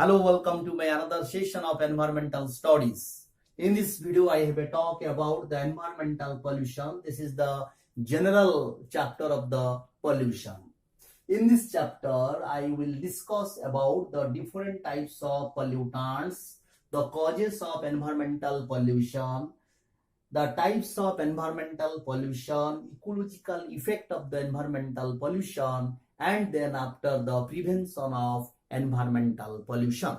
Hello, welcome to my another session of environmental studies. In this video, I have a talk about the environmental pollution. This is the general chapter of the pollution. In this chapter, I will discuss about the different types of pollutants, the causes of environmental pollution, the types of environmental pollution, ecological effect of the environmental pollution, and then after the prevention of environmental pollution.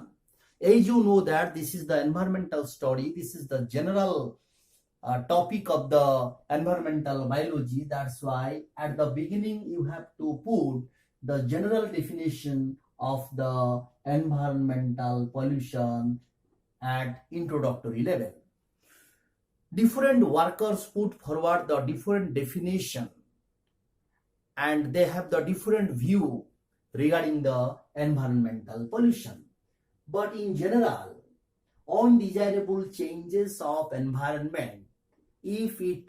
As you know that this is the environmental study, this is the general topic of the environmental biology. That's why at the beginning you have to put the general definition of the environmental pollution at introductory level. Different workers put forward the different definition and they have the different view regarding the environmental pollution. But in general, undesirable changes of environment, if it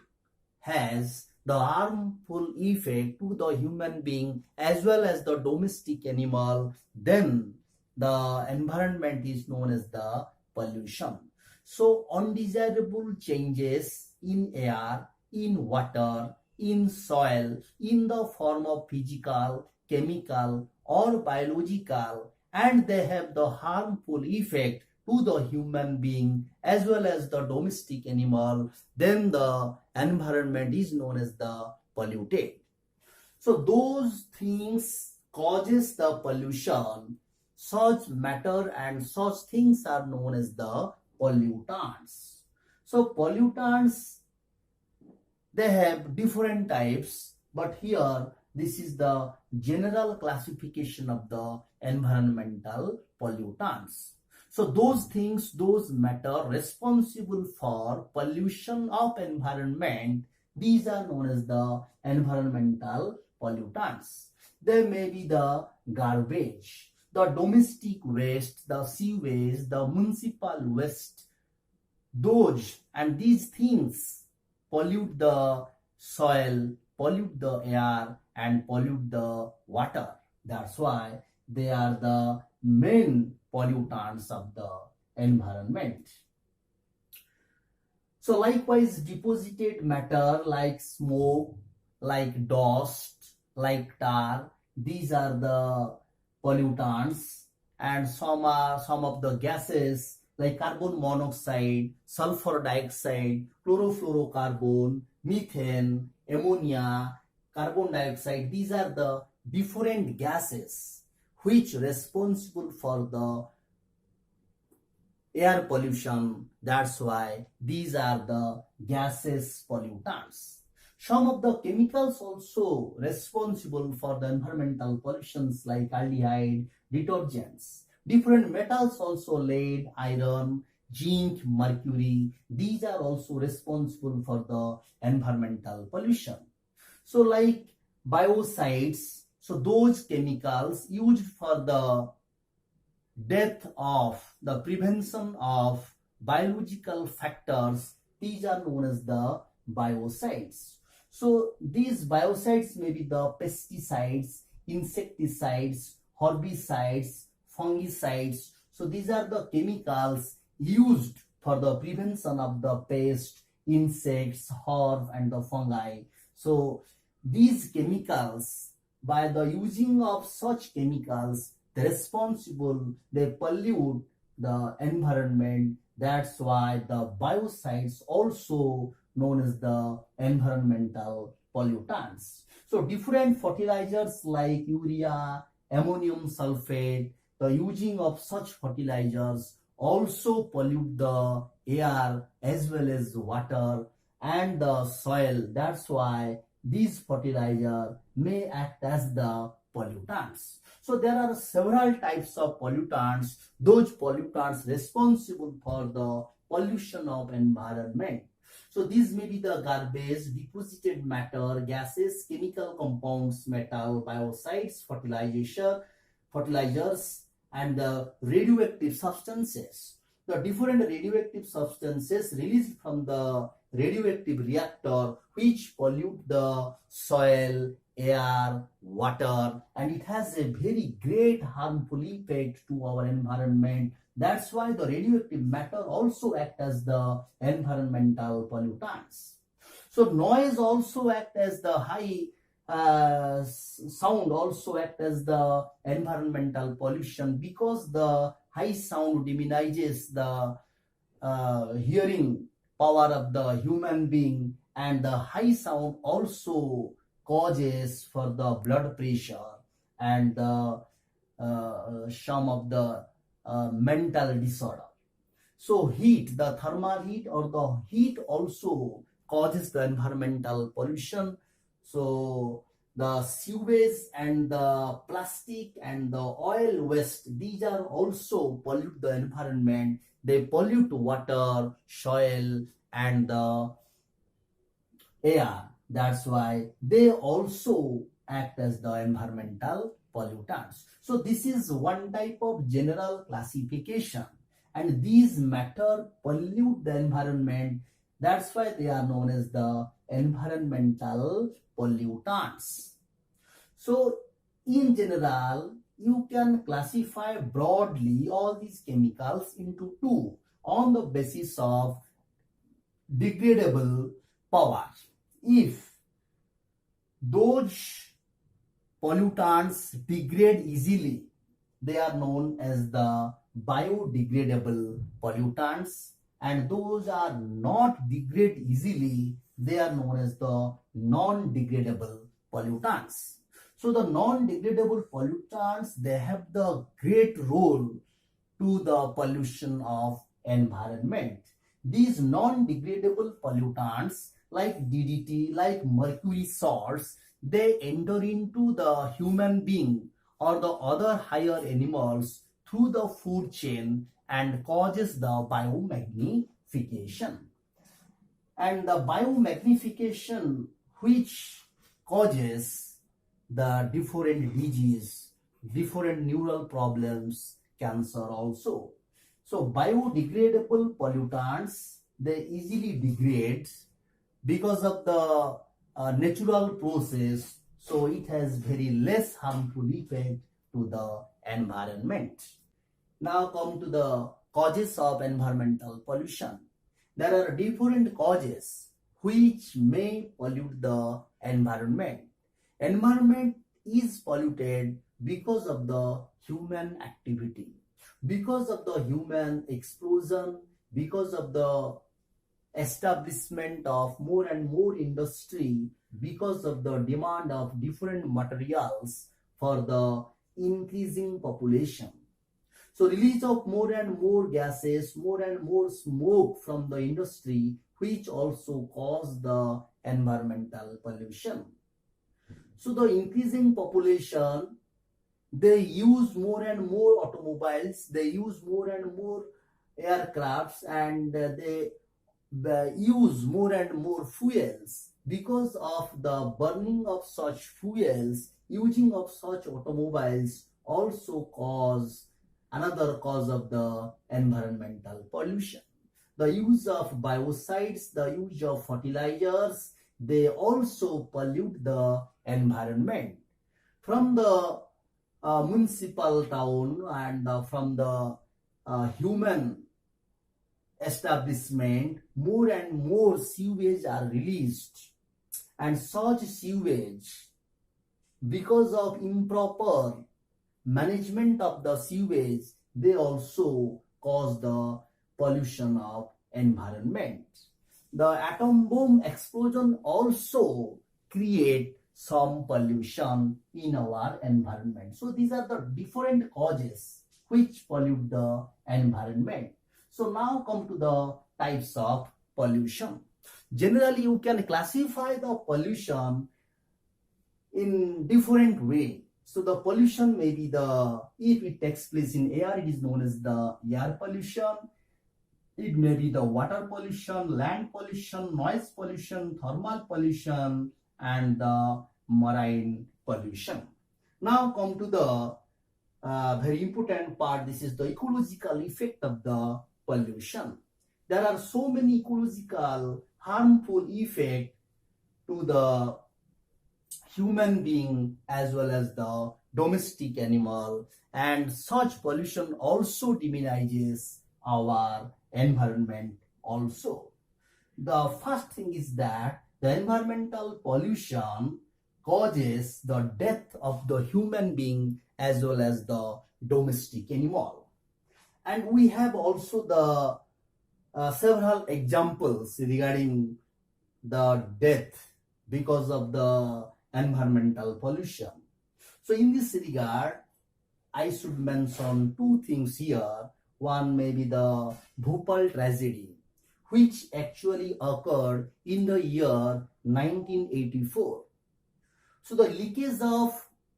has the harmful effect to the human being as well as the domestic animal, then the environment is known as the pollution. So undesirable changes in air, in water, in soil, in the form of physical, chemical or biological, and they have the harmful effect to the human being as well as the domestic animal, then the environment is known as the polluted. So those things causes the pollution, such matter and such things are known as the pollutants. So pollutants, they have different types, but here this is the general classification of the environmental pollutants. So those things, those matter responsible for pollution of environment, these are known as the environmental pollutants. They may be the garbage, the domestic waste, the sewage, the municipal waste, those and these things pollute the soil, pollute the air and pollute the water. That's why they are the main pollutants of the environment. So likewise, deposited matter like smoke, like dust, like tar, these are the pollutants, and some of the gases like carbon monoxide, sulfur dioxide, chlorofluorocarbon, methane, ammonia, carbon dioxide. These are the different gases which responsible for the air pollution. That's why these are the gases pollutants. Some of the chemicals also responsible for the environmental pollutions like aldehyde, detergents. Different metals also, lead, iron, zinc, mercury. These are also responsible for the environmental pollution. So like biocides, so those chemicals used for the death of the prevention of biological factors, these are known as the biocides. So these biocides may be the pesticides, insecticides, herbicides, fungicides. So these are the chemicals used for the prevention of the pest, insects, herb and the fungi. So these chemicals, by the using of such chemicals, they responsible, they pollute the environment. That's why the biocides also known as the environmental pollutants. So different fertilizers like urea, ammonium sulfate, the using of such fertilizers also pollute the air as well as water and the soil. That's why these fertilizers may act as the pollutants. So there are several types of pollutants, those pollutants responsible for the pollution of environment. So these may be the garbage, deposited matter, gases, chemical compounds, metal, biocides, fertilizers, and the radioactive substances. The different radioactive substances released from the radioactive reactor which pollute the soil, air, water, and it has a very great harmful effect to our environment. That's why the radioactive matter also act as the environmental pollutants. So noise also act as the high sound also act as the environmental pollution, because the high sound diminishes the hearing power of the human being, and the high sound also causes for the blood pressure and the some of the mental disorder. So heat, the thermal heat or the heat also causes the environmental pollution. So the sewage and the plastic and the oil waste, these are also pollute the environment. They pollute water, soil, and the air. That's why they also act as the environmental pollutants. So this is one type of general classification, and these matter pollute the environment. That's why they are known as the environmental pollutants. So in general, you can classify broadly all these chemicals into two on the basis of degradable power. If those pollutants degrade easily, they are known as the biodegradable pollutants, and those are not degrade easily, they are known as the non-degradable pollutants. So the non-degradable pollutants, they have the great role to the pollution of environment. These non-degradable pollutants like DDT, like mercury salts, they enter into the human being or the other higher animals through the food chain and causes the biomagnification. And the biomagnification which causes the different disease, different neural problems, cancer also. So biodegradable pollutants, they easily degrade because of the natural process, so it has very less harmful effect to the environment. Now come to the causes of environmental pollution. There are different causes which may pollute the environment. Environment is polluted because of the human activity, because of the human explosion, because of the establishment of more and more industry, because of the demand of different materials for the increasing population. So release of more and more gases, more and more smoke from the industry, which also cause the environmental pollution. So the increasing population, they use more and more automobiles, they use more and more aircrafts, and they use more and more fuels. Because of the burning of such fuels, using of such automobiles also cause another cause of the environmental pollution. The use of biocides, the use of fertilizers, they also pollute the environment. From the municipal town and from the human establishment, more and more sewage are released, and such sewage, because of improper management of the sewage, they also cause the pollution of environment. The atom bomb explosion also create some pollution in our environment. So these are the different causes which pollute the environment. So now come to the types of pollution. Generally, you can classify the pollution in different way. So the pollution may be if it takes place in air, it is known as the air pollution. It may be the water pollution, land pollution, noise pollution, thermal pollution, and the marine pollution. Now come to the very important part. This is the ecological effect of the pollution. There are so many ecological harmful effects to the human being as well as the domestic animal, and such pollution also diminishes our environment also. The first thing is that the environmental pollution causes the death of the human being as well as the domestic animal. And we have also the several examples regarding the death because of the environmental pollution. So in this regard, I should mention two things here. One may be the Bhopal Tragedy, which actually occurred in the year 1984. So the leakage of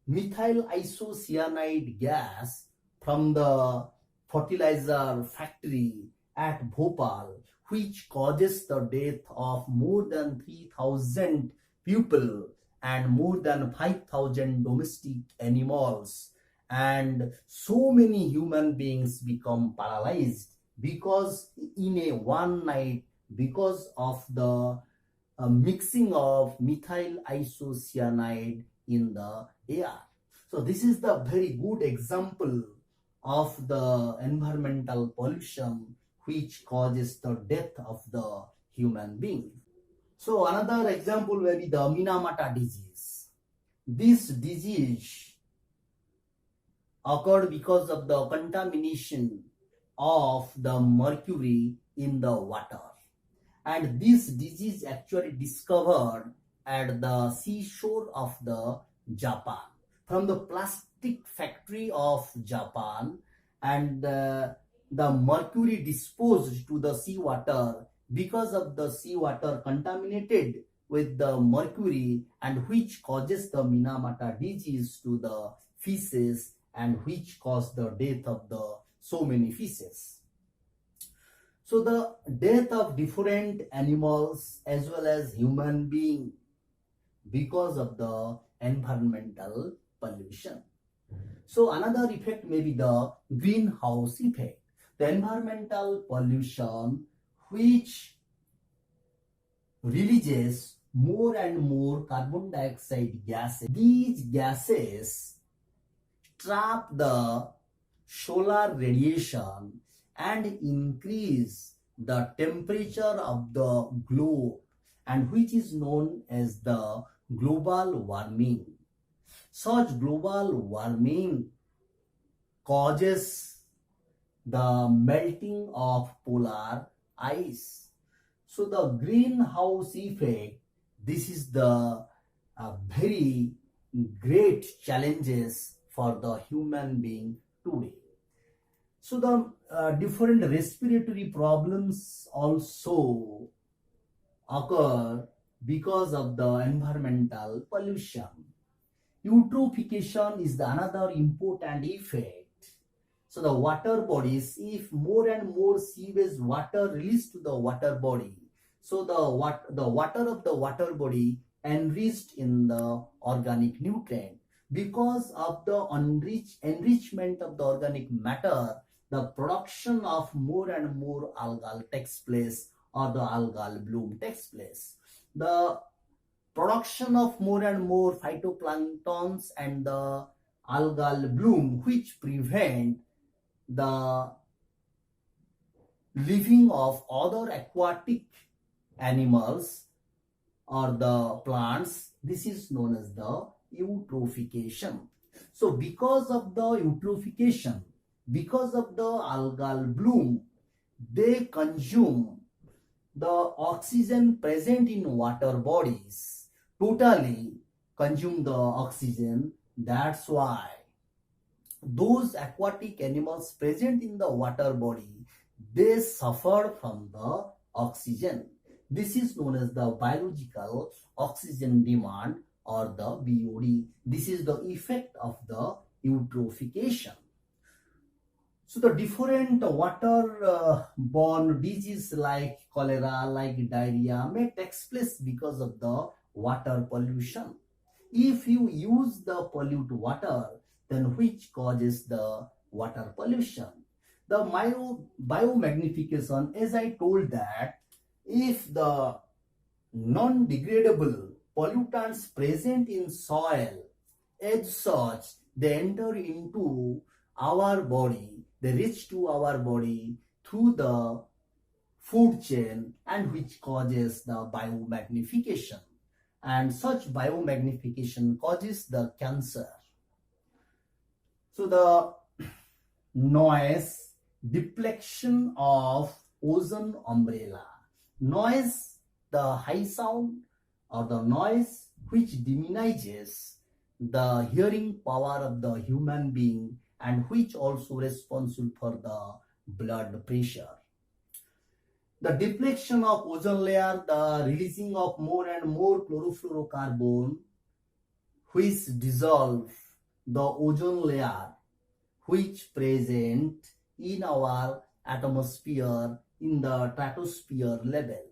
methyl isocyanide gas from the fertilizer factory at Bhopal, which causes the death of more than 3,000 people and more than 5,000 domestic animals, and so many human beings become paralyzed because in a one night, because of the mixing of methyl isocyanide in the air. So this is the very good example of the environmental pollution which causes the death of the human being. So another example may be the Minamata disease. This disease occurred because of the contamination of the mercury in the water. And this disease actually discovered at the seashore of the Japan from the plastic factory of Japan, and the mercury disposed to the seawater because of the seawater contaminated with the mercury, and which causes the Minamata disease to the fishes, and which caused the death of the so many fishes. So the death of different animals as well as human being because of the environmental pollution. So another effect may be the greenhouse effect. The environmental pollution which releases more and more carbon dioxide gases. These gases trap the solar radiation and increase the temperature of the globe, and which is known as the global warming. Such global warming causes the melting of polar ice. So the greenhouse effect, this is the very great challenges for the human being today. So the different respiratory problems also occur because of the environmental pollution. Eutrophication is the another important effect. So the water bodies, if more and more sewage water released to the water body, so the water of the water body enriched in the organic nutrient. Because of the enrichment of the organic matter, the production of more and more algal takes place, or the algal bloom takes place. The production of more and more phytoplanktons and the algal bloom, which prevent the living of other aquatic animals or the plants, this is known as the eutrophication. So because of the eutrophication, because of the algal bloom, they consume the oxygen present in water bodies, totally consume the oxygen. That's why those aquatic animals present in the water body, they suffer from the oxygen. This is known as the biological oxygen demand, or the BOD. This is the effect of the eutrophication. So the different water-borne diseases like cholera, like diarrhea may take place because of the water pollution. If you use the pollute water, then which causes the water pollution? The biomagnification, as I told that, if the non-degradable pollutants present in soil, as such, they enter into our body, they reach to our body through the food chain, and which causes the biomagnification. And such biomagnification causes the cancer. So the noise, deflection of ozone umbrella. Noise, the high sound or the noise which diminishes the hearing power of the human being, and which also responsible for the blood pressure. The deflection of ozone layer, the releasing of more and more chlorofluorocarbon, which dissolve the ozone layer, which present in our atmosphere in the stratosphere level.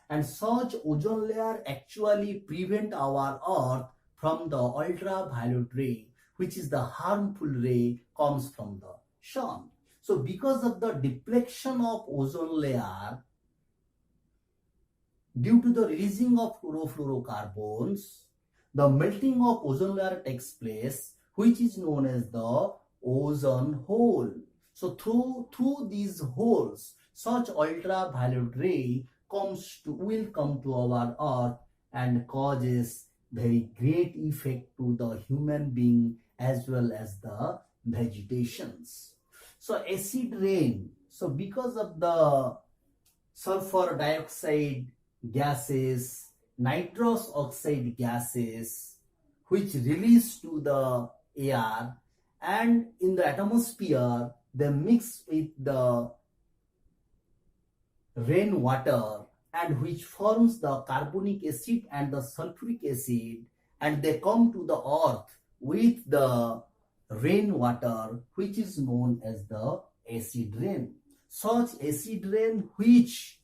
And such ozone layer actually prevent our earth from the ultraviolet ray, which is the harmful ray comes from the sun. So because of the deflection of ozone layer, due to the releasing of chlorofluorocarbons, the melting of ozone layer takes place, which is known as the ozone hole. So through these holes, such ultraviolet ray will come to our earth and causes very great effect to the human being as well as the vegetations. So acid rain. So because of the sulfur dioxide gases, nitrous oxide gases, which release to the air, and in the atmosphere they mix with the rainwater, and which forms the carbonic acid and the sulfuric acid, and they come to the earth with the rainwater, which is known as the acid rain. Such acid rain which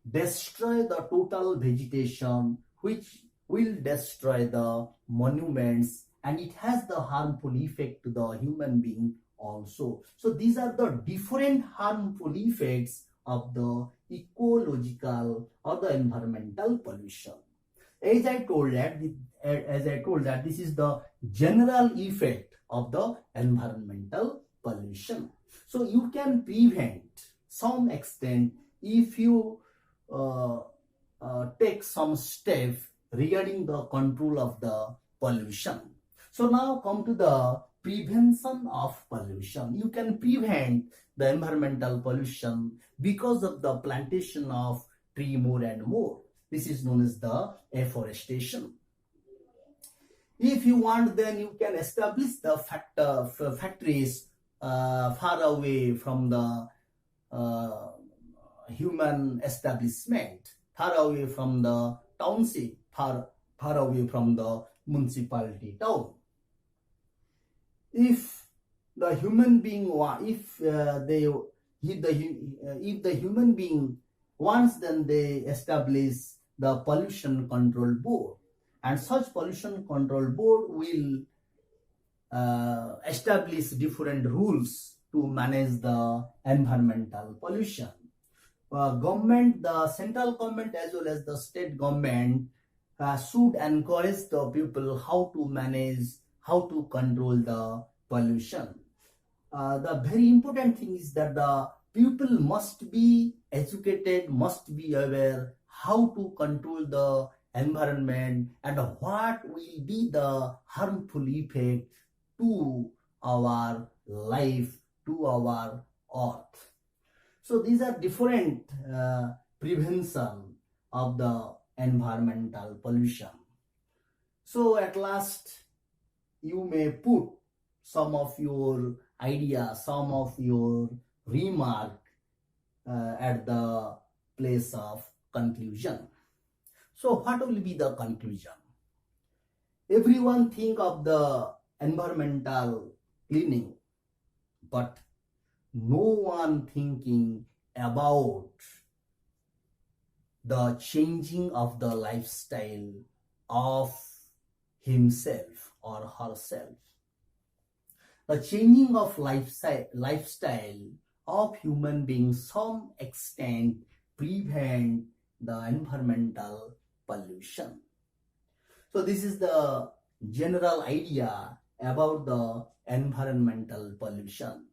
destroy the total vegetation, which will destroy the monuments, and it has the harmful effect to the human being also. So these are the different harmful effects of the ecological or the environmental pollution. As I told that this is the general effect of the environmental pollution. So you can prevent some extent if you take some steps regarding the control of the pollution. So now come to the prevention of pollution. You can prevent the environmental pollution because of the plantation of tree more and more. This is known as the afforestation. If you want, then you can establish the factories far away from the human establishment, far away from the township, far away from the municipality town. If the human being if the human being wants, then they establish the pollution control board, and such pollution control board will establish different rules to manage the environmental pollution. Government, the central government as well as the state government should encourage the people how to manage, how to control the pollution. The very important thing is that the people must be educated, must be aware how to control the environment and what will be the harmful effect to our life, to our earth. So these are different prevention of the environmental pollution. So at last, you may put some of your ideas, some of your remark at the place of conclusion. So what will be the conclusion? Everyone think of the environmental cleaning, but no one thinking about the changing of the lifestyle of himself or herself. The changing of lifestyle of human beings some extent prevent the environmental pollution. So this is the general idea about the environmental pollution.